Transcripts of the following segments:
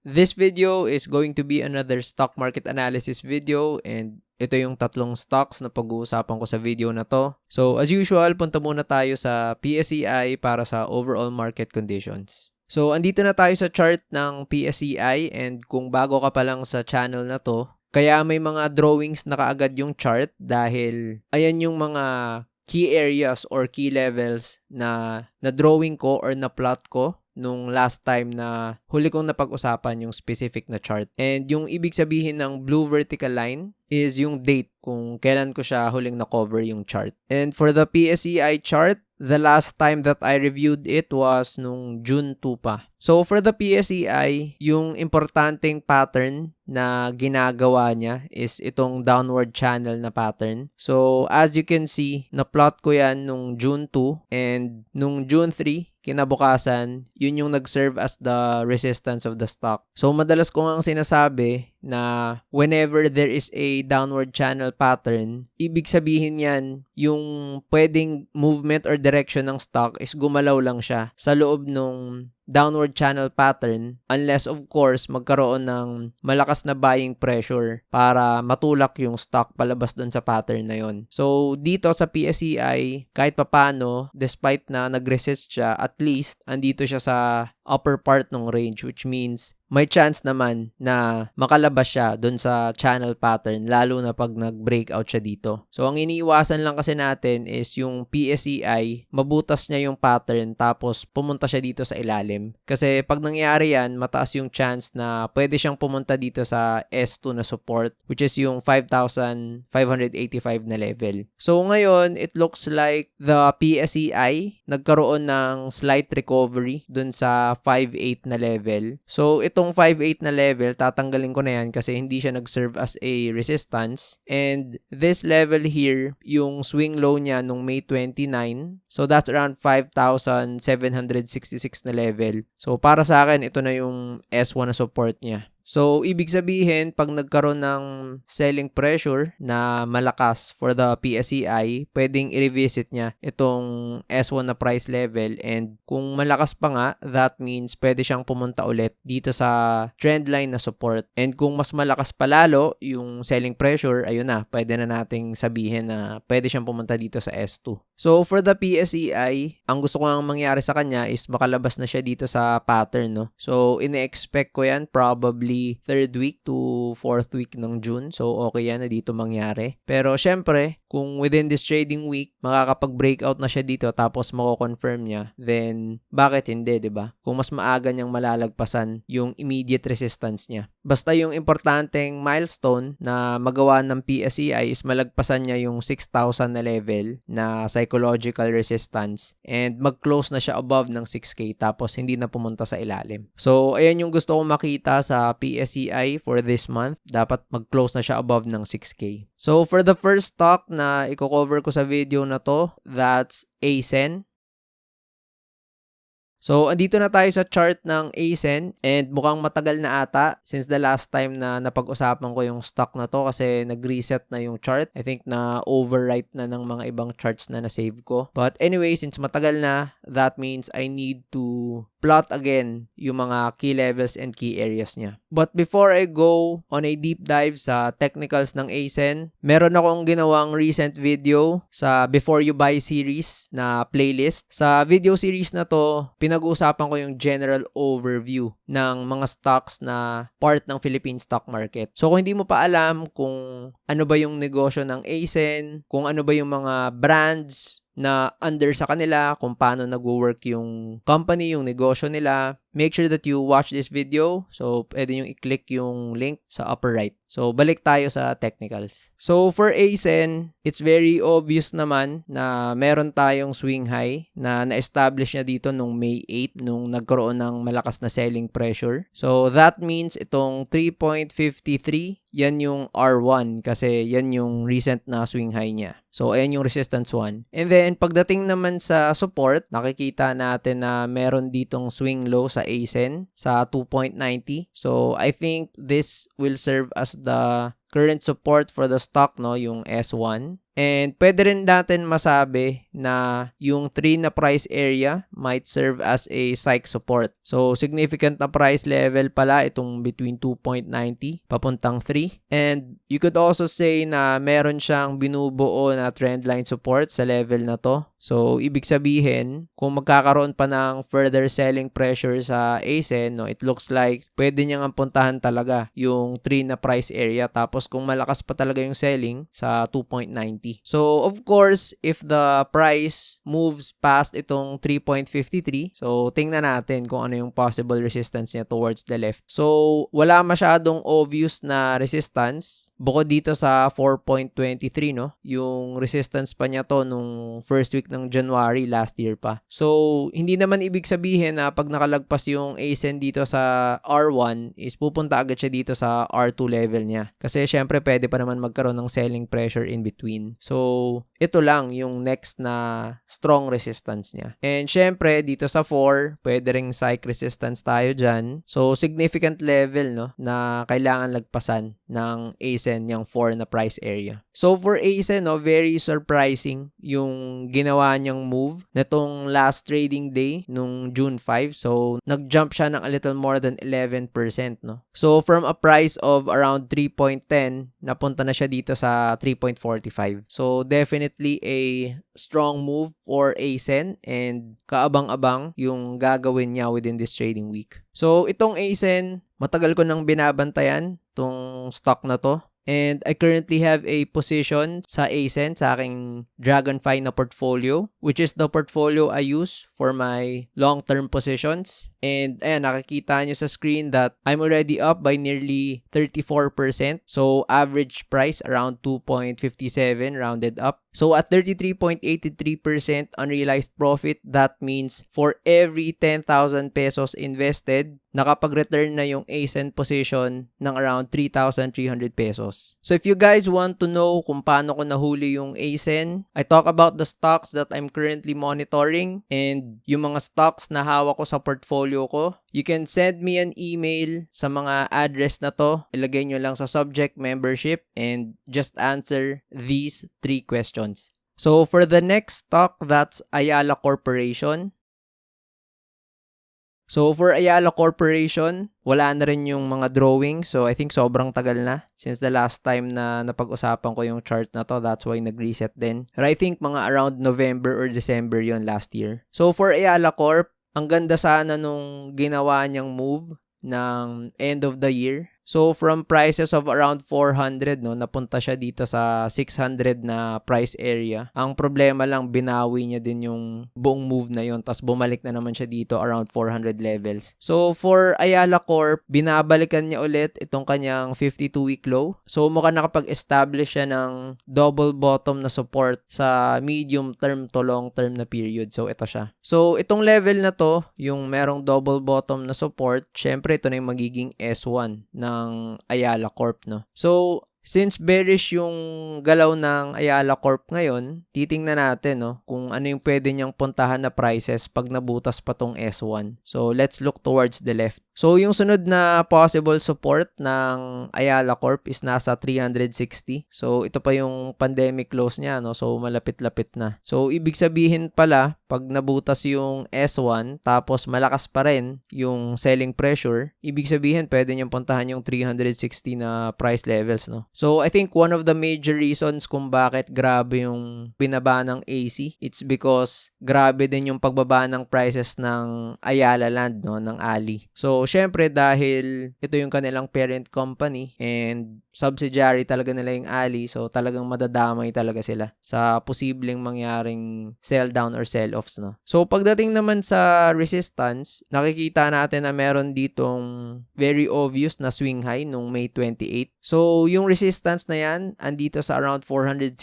This video is going to be another stock market analysis video and ito yung tatlong stocks na pag-uusapan ko sa video na to. So as usual, punta muna tayo sa PSEI para sa overall market conditions. So andito na tayo sa chart ng PSEI and kung bago ka pa lang sa channel na to, kaya may mga drawings na kaagad yung chart dahil ayan yung mga key areas or key levels na drawing ko or na plot ko nung last time na huli kong napag-usapan yung specific na chart. And yung ibig sabihin ng blue vertical line is yung date kung kailan ko siya huling na-cover yung chart. And for the PSEI chart, the last time that I reviewed it was nung June 2 pa. So for the PSEI, yung importanteng pattern na ginagawa niya is itong downward channel na pattern. So as you can see, na-plot ko yan nung June 2 and nung June 3, kinabukasan, yun yung nag-serve as the resistance of the stock. So madalas ko ngang sinasabi na whenever there is a downward channel pattern, ibig sabihin yan, yung pwedeng movement or direction ng stock is gumalaw lang siya sa loob nung downward channel pattern unless of course magkaroon ng malakas na buying pressure para matulak yung stock palabas doon sa pattern na yon. So dito sa PSEI, kahit papano, despite na nag-resist siya, at least andito siya sa upper part ng range, which means may chance naman na makalabas siya doon sa channel pattern, lalo na pag nag-breakout siya dito. So ang iniiwasan lang kasi natin is yung PSEI, mabutas niya yung pattern tapos pumunta siya dito sa ilalim. Kasi pag nangyari yan, mataas yung chance na pwede siyang pumunta dito sa S2 na support, which is yung 5,585 na level. So ngayon, it looks like the PSEI nagkaroon ng slight recovery doon sa 5.8 na level. So itong 5.8 na level, tatanggalin ko na yan kasi hindi siya nag-serve as a resistance. And this level here, yung swing low niya nung May 29. So that's around 5,766 na level. So para sa akin, ito na yung S1 na support niya. So, ibig sabihin, pag nagkaroon ng selling pressure na malakas for the PSEI, pwedeng i-revisit niya itong S1 na price level, and kung malakas pa nga, that means pwede siyang pumunta ulit dito sa trendline na support. And kung mas malakas pa lalo yung selling pressure, ayun na, pwede na nating sabihin na pwede siyang pumunta dito sa S2. So, for the PSEI, ang gusto ko nga mangyari sa kanya is makalabas na siya dito sa pattern, no? So, ine-expect ko yan probably 3rd week to 4th week ng June. So, okay yan na dito mangyari. Pero, syempre, kung within this trading week, makakapag-breakout na siya dito tapos mako-confirm niya, then, bakit hindi, diba? Kung mas maaga niyang malalagpasan yung immediate resistance niya. Basta yung importanteng milestone na magawa ng PSEI is malagpasan niya yung 6,000 na level na psychological resistance and mag-close na siya above ng 6K tapos hindi na pumunta sa ilalim. So, ayan yung gusto kong makita sa PSEI for this month. Dapat mag-close na siya above ng 6K. So, for the first stock na i-cover ko sa video na to, that's ASEN. So, andito na tayo sa chart ng ASEN and mukhang matagal na ata since the last time na napag-usapan ko yung stock na to kasi nag-reset na yung chart. I think na overwrite na ng mga ibang charts na na-save ko. But anyway, since matagal na, that means I need to plot again yung mga key levels and key areas niya. But before I go on a deep dive sa technicals ng ASEN, meron akong ginawang recent video sa Before You Buy series na playlist. Sa video series na to, pinag-uusapan ko yung general overview ng mga stocks na part ng Philippine stock market. So kung hindi mo pa alam kung ano ba yung negosyo ng ASEN, kung ano ba yung mga brands na under sa kanila, kung paano nag-work yung company, yung negosyo nila, make sure that you watch this video. So, pwede nyo i-click yung link sa upper right. So, balik tayo sa technicals. So, for ASEN, it's very obvious naman na meron tayong swing high na na-establish niya dito nung May 8 nung nagkaroon ng malakas na selling pressure. So, that means itong 3.53, yan yung R1 kasi yan yung recent na swing high niya. So, ayan yung resistance 1. And then, pagdating naman sa support, nakikita natin na meron ditong swing low sa ASEN sa 2.90. So, I think this will serve as the current support for the stock, no, yung S1. And pwede rin natin masabi na yung 3 na price area might serve as a psych support. So, significant na price level pala itong between 2.90 papuntang 3. And you could also say na meron siyang binubuo na trendline support sa level na to. So, ibig sabihin, kung magkakaroon pa ng further selling pressure sa ASEN, no, it looks like pwede niyang puntahan talaga yung 3 na price area. Tapos, kung malakas pa talaga yung selling sa 2.90. So, of course, if the price moves past itong 3.53, so, tingnan natin kung ano yung possible resistance niya towards the left. So, wala masyadong obvious na resistance. Bukod dito sa 4.23, no? Yung resistance pa niya to nung first week ng January last year pa. So, hindi naman ibig sabihin na pag nakalagpas yung ASEN dito sa R1 is pupunta agad siya dito sa R2 level niya. Kasi syempre pwede pa naman magkaroon ng selling pressure in between. So, ito lang yung next na strong resistance niya. And syempre, dito sa 4, pwede ring psych resistance tayo dyan. So, significant level, no, na kailangan lagpasan ng ASEN, yung 4 na price area. So, for ASEN, no, very surprising yung ginawa niyang move netong last trading day nung June 5. So, nag-jump siya ng a little more than 11%, no. So, from a price of around 3.10, napunta na siya dito sa 3.45. So, definitely a strong move for ASEN and kaabang-abang yung gagawin niya within this trading week. So, itong ASEN, matagal ko nang binabantayan tong stock na to. And I currently have a position sa ASEN, sa aking Dragonfly na portfolio, which is the portfolio I use for my long-term positions. And ayan, nakikita nyo sa screen that I'm already up by nearly 34%. So, average price around 2.57 rounded up. So, at 33.83% unrealized profit, that means for every 10,000 pesos invested, nakapag-return na yung ASEN position ng around 3,300 pesos. So, if you guys want to know kung paano ko nahuli yung ASEN, I talk about the stocks that I'm currently monitoring and yung mga stocks na hawak ko sa portfolio ko. You can send me an email sa mga address na to. Ilagay nyo lang sa subject membership and just answer these 3 questions. So, for the next stock, that's Ayala Corporation. So, for Ayala Corporation, wala na rin yung mga drawing. So, I think sobrang tagal na since the last time na napag-usapan ko yung chart na to. That's why nag-reset din. But I think mga around November or December yon last year. So, for Ayala Corp, ang ganda sana nung ginawa niyang move ng end of the year. So, from prices of around 400, no, napunta siya dito sa 600 na price area. Ang problema lang, binawi niya din yung buong move na yon, tapos bumalik na naman siya dito around 400 levels. So, for Ayala Corp, binabalikan niya ulit itong kanyang 52-week low. So, mukhang nakapag-establish siya ng double bottom na support sa medium term to long term na period. So, ito siya. So, itong level na to, yung merong double bottom na support, syempre ito na yung magiging S1 ng Ayala Corp, no? So, since bearish yung galaw ng Ayala Corp ngayon, titingnan natin, no, kung ano yung pwede niyang puntahan na prices pag nabutas pa tong S1. So, let's look towards the left. So, yung sunod na possible support ng Ayala Corp is nasa 360. So, ito pa yung pandemic lows niya, no? So, malapit-lapit na. So, ibig sabihin pala, pag nabutas yung S1, tapos malakas pa rin yung selling pressure, ibig sabihin, pwede niyang puntahan yung 360 na price levels, no? So, I think one of the major reasons kung bakit grabe yung binaba ng AC, it's because grabe din yung pagbaba ng prices ng Ayala Land, no, ng Ali. So, syempre dahil ito yung kanilang parent company and subsidiary talaga nila yung Ali, so talagang madadamay talaga sila sa posibleng mangyaring sell down or sell offs, no. So, pagdating naman sa resistance, nakikita natin na meron ditong very obvious na swing high nung May 28. So, yung resistance na yan, andito sa around 469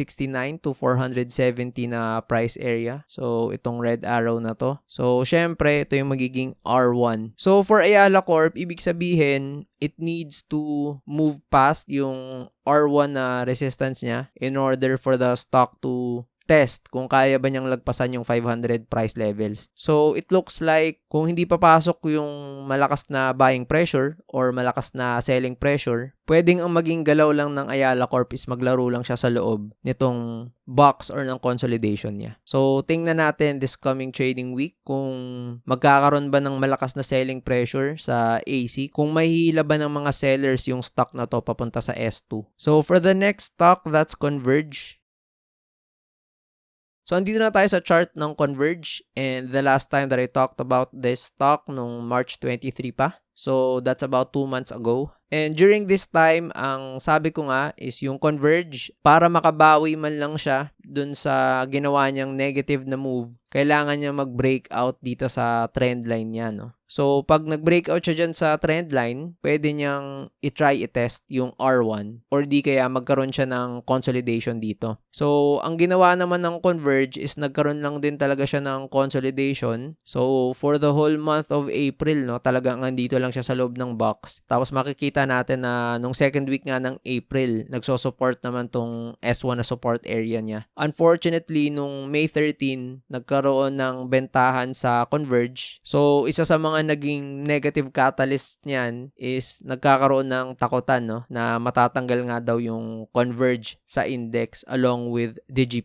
to 470 na price area. So, itong red arrow na to. So, syempre, ito yung magiging R1. So, for Ayala Corp, ibig sabihin, it needs to move past yung R1 na resistance niya in order for the stock to test kung kaya ba niyang lagpasan yung 500 price levels. So, it looks like kung hindi papasok yung malakas na buying pressure or malakas na selling pressure, pwedeng ang maging galaw lang ng Ayala Corp is maglaro lang siya sa loob nitong box or ng consolidation niya. So, tingnan natin this coming trading week kung magkakaroon ba ng malakas na selling pressure sa AC, kung mahihila ba ng mga sellers yung stock na to papunta sa S2. So, for the next stock, that's Converge. So, andito na tayo sa chart ng Converge, and the last time that I talked about this stock nung March 23 pa. So, that's about 2 months ago. And during this time, ang sabi ko nga is yung Converge, para makabawi man lang siya dun sa ginawa niyang negative na move, kailangan niya mag-breakout dito sa trend line niya, no? So, pag nag-breakout siya dyan sa trend line, pwede niyang i-try-i-test yung R1 or di kaya magkaroon siya ng consolidation dito. So, ang ginawa naman ng Converge is nagkaroon lang din talaga siya ng consolidation. So, for the whole month of April, no, talagang andito lang siya sa loob ng box. Tapos makikita natin na nung second week nga ng April, nagso-support naman tong S1 na support area niya. Unfortunately, nung May 13, nagkaroon ng bentahan sa Converge. So, isa sa mga naging negative catalyst niyan is nagkakaroon ng takutan, no, na matatanggal nga daw yung Converge sa index along with Digi+.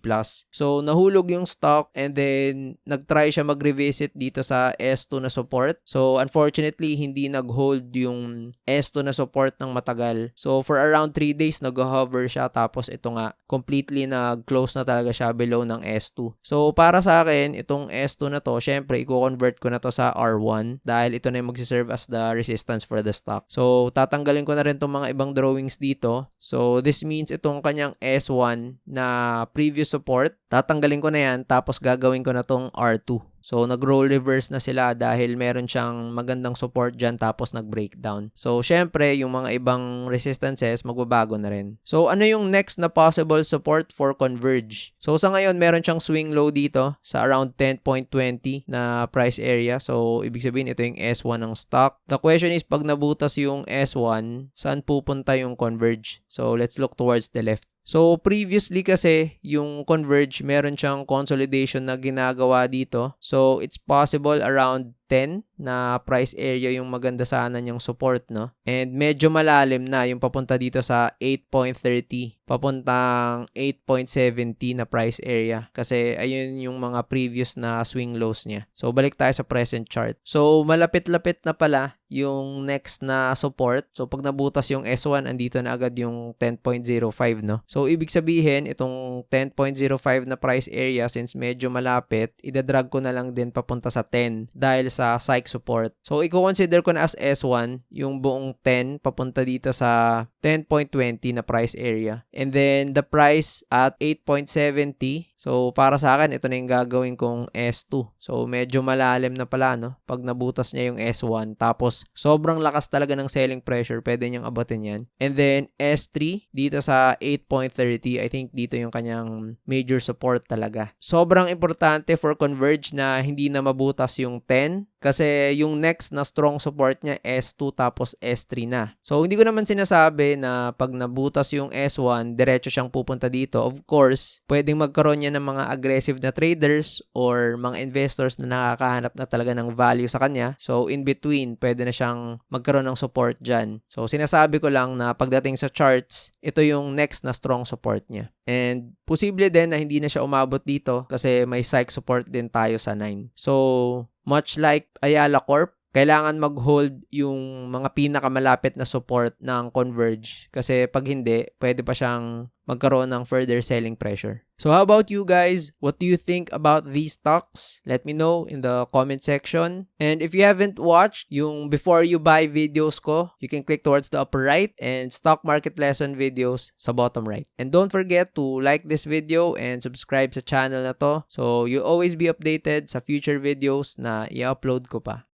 So, nahulog yung stock and then nagtry siya mag-revisit dito sa S2 na support. So, unfortunately, hindi nag-hold yung S2 na support ng matagal. So, for around 3 days, nag-hover siya tapos ito nga, completely nag-close na talaga siya below ng S2. So, para sa akin, itong S2 na to, syempre, i-convert ko na to sa R1 dahil ito na yung magsiserve as the resistance for the stock. So, tatanggalin ko na rin itong mga ibang drawings dito. So, this means itong kanyang S1 na previous support, tatanggalin ko na yan tapos gagawin ko na itong R2. So, nag-roll reverse na sila dahil meron siyang magandang support dyan tapos nag-breakdown. So, syempre, yung mga ibang resistances, magbabago na rin. So, ano yung next na possible support for Converge? So, sa ngayon, meron siyang swing low dito sa around 10.20 na price area. So, ibig sabihin, ito yung S1 ng stock. The question is, pag nabutas yung S1, saan pupunta yung Converge? So, let's look towards the left. So, previously kasi, yung Converge, meron siyang consolidation na ginagawa dito. So, it's possible around 10 na price area yung maganda sana niyang support, no? And medyo malalim na yung papunta dito sa 8.30, papuntang 8.70 na price area. Kasi ayun yung mga previous na swing lows niya. So, balik tayo sa present chart. So, malapit-lapit na pala yung next na support. So, pag nabutas yung S1, andito na agad yung 10.05, no? So, ibig sabihin, itong 10.05 na price area, since medyo malapit, idadrag ko na lang din papunta sa 10 dahil sa psych support. So, i-consider ko na as S1 yung buong 10 papunta dito sa 10.20 na price area. And then, the price at 8.70. So, para sa akin, ito na yung gagawin kong S2. So, medyo malalim na pala, no? Pag nabutas niya yung S1. Tapos, sobrang lakas talaga ng selling pressure. Pwede niyang abatin yan. And then, S3, dito sa 8.30. I think dito yung kanyang major support talaga. Sobrang importante for Converge na hindi na mabutas yung 10. Kasi yung next na strong support niya, S2 tapos S3 na. So, hindi ko naman sinasabi na pag nabutas yung S1, diretso siyang pupunta dito. Of course, pwedeng magkaroon niya ng mga aggressive na traders or mga investors na nakakahanap na talaga ng value sa kanya. So, in between, pwede na siyang magkaroon ng support dyan. So, sinasabi ko lang na pagdating sa charts, ito yung next na strong support niya. And posible din na hindi na siya umabot dito kasi may psych support din tayo sa 9. So, much like Ayala Corp, kailangan mag-hold yung mga pinakamalapit na support ng Converge kasi pag hindi, pwede pa siyang magkaroon ng further selling pressure. So how about you guys? What do you think about these stocks? Let me know in the comment section. And if you haven't watched yung before you buy videos ko, you can click towards the upper right and stock market lesson videos sa bottom right. And don't forget to like this video and subscribe sa channel na to so you'll always be updated sa future videos na i-upload ko pa.